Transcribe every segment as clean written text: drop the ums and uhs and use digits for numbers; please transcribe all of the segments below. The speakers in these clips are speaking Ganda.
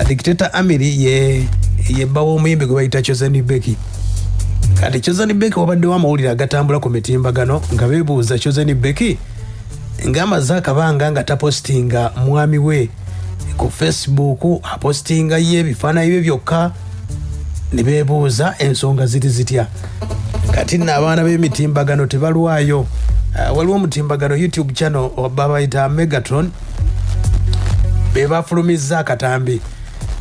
Dictator Amiri ye bawo omuyimbi gwe bayita Chosen Beki. Kati Chosen Beki wabadde wamawulire agatambula ku mitimbagano nga beebuuza Chosen Beki ng'amaze akabanga nga tapostinga mwami we ku Facebook, apostinga ye ebifaananyi bye byokka, ne beebuuza ensonga ziri zitya. Kati nno abaana b'emitimbagano tebalwayo. Waliwo omutimbagano YouTube channel babayita Megatron, be bafulumizza akatambi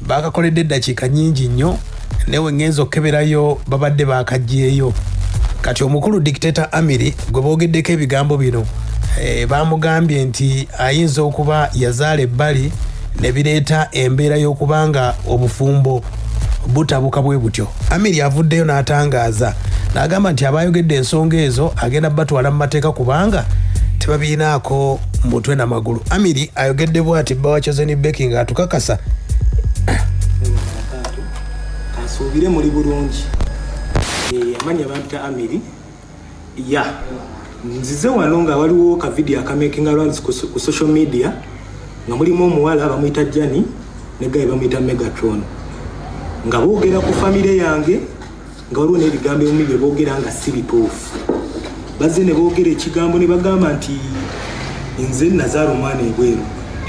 bakakoledde eddakiika nnyingi nnyo, newe ngenzo okeberayo babadde bakajjeeyo. Kati omukulu Dictator Amiri gwe boogeddeko ebigambo bino bamugambye nti ayinza okuba yazaala ebbali ne bireeta embeera y'okubanga obufumbo butabuka bwe butyo. Amiri avuddeyo n'atangaaza n'agamba nti abayogedde ensonga ezo agenda batwala mu mateeka kubanga tebabiinaako mutwe n'amagulu. Amiri ayogedde bw'ati bbawa Chosen Beki ng'atukakasa kansubire muli bulungi. Amanya bampita Amiri nzize wano nga waliwo ka video akamakinga rounds ku social media nga mulimu omuwala bamuyita Jani ne gaye bamuyita Megatron nga boogera ku famire yange nga waliwo n'ebigambo ebimu bye boogera nga si bituufu. Bazze ne boogera ekigambo ne bagamba nti nze nazaala omwana ebweru,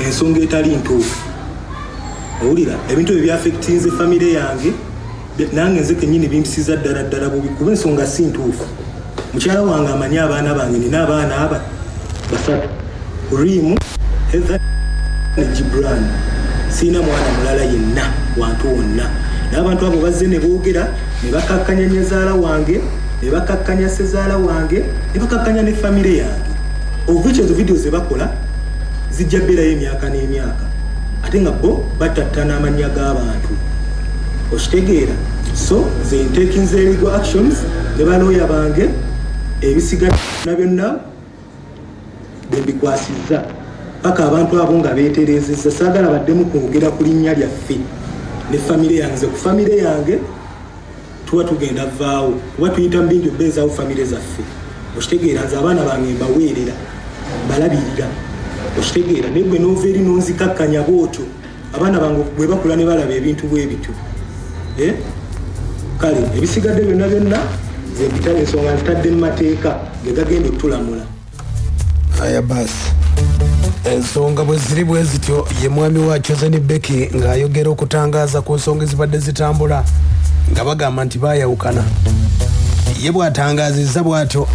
ensonga etali ntuufu. Owulira ebintu ebyo byafectinze famire yange, nange nze kennyini bimpisiza ddala bubi kuba ensonga si ntuufu. Mukyala wange amanyi abaana bange, nina abaana aba basatu, Rimu, Heather ne Gibran. Siina mwana mulala yenna wantu wonna. N'abantu abo bazze ne boogera ne bakakkanya nyezaala wange, ne bakakkanya sezaala wange, ne bakakkanya ne famire yange. Ovucho ezo video ze bakola zijja berayo emyaka n'emyaka, ate nga bo batattana amannya g'abantu. Okitegeera? So ze taking the legal actions ne balooya bange ebisiga byonna bebikwasizza paka abantu abo nga beeterezezza. Saagala baddemu kwogera ku linnya lyaffe ne famire yange. Ku famire yange tuba tugenda vaawo kuba tuyita mbingi obbenzaawo famire zaffe. Okitegeera? Nze abaana bange mbaweerera balabirira. Okitegeera? Naye gwe noova eri nonzikakkanya bwotyo abaana bange bwe bakula ne balaba ebintu bwe bityo. Kale ebisigadde byonna zempita ensonga ntadde mu mateeka ge gagenda okutulamula. Aya basi ensonga bwe ziri bwe zityo, ye mwami wa Chosen Beki ng'ayogera okutangaaza ku nsonga ezibadde zitambula nga bagamba nti baayawukana. Ye bw'atangaazizza bw'atyo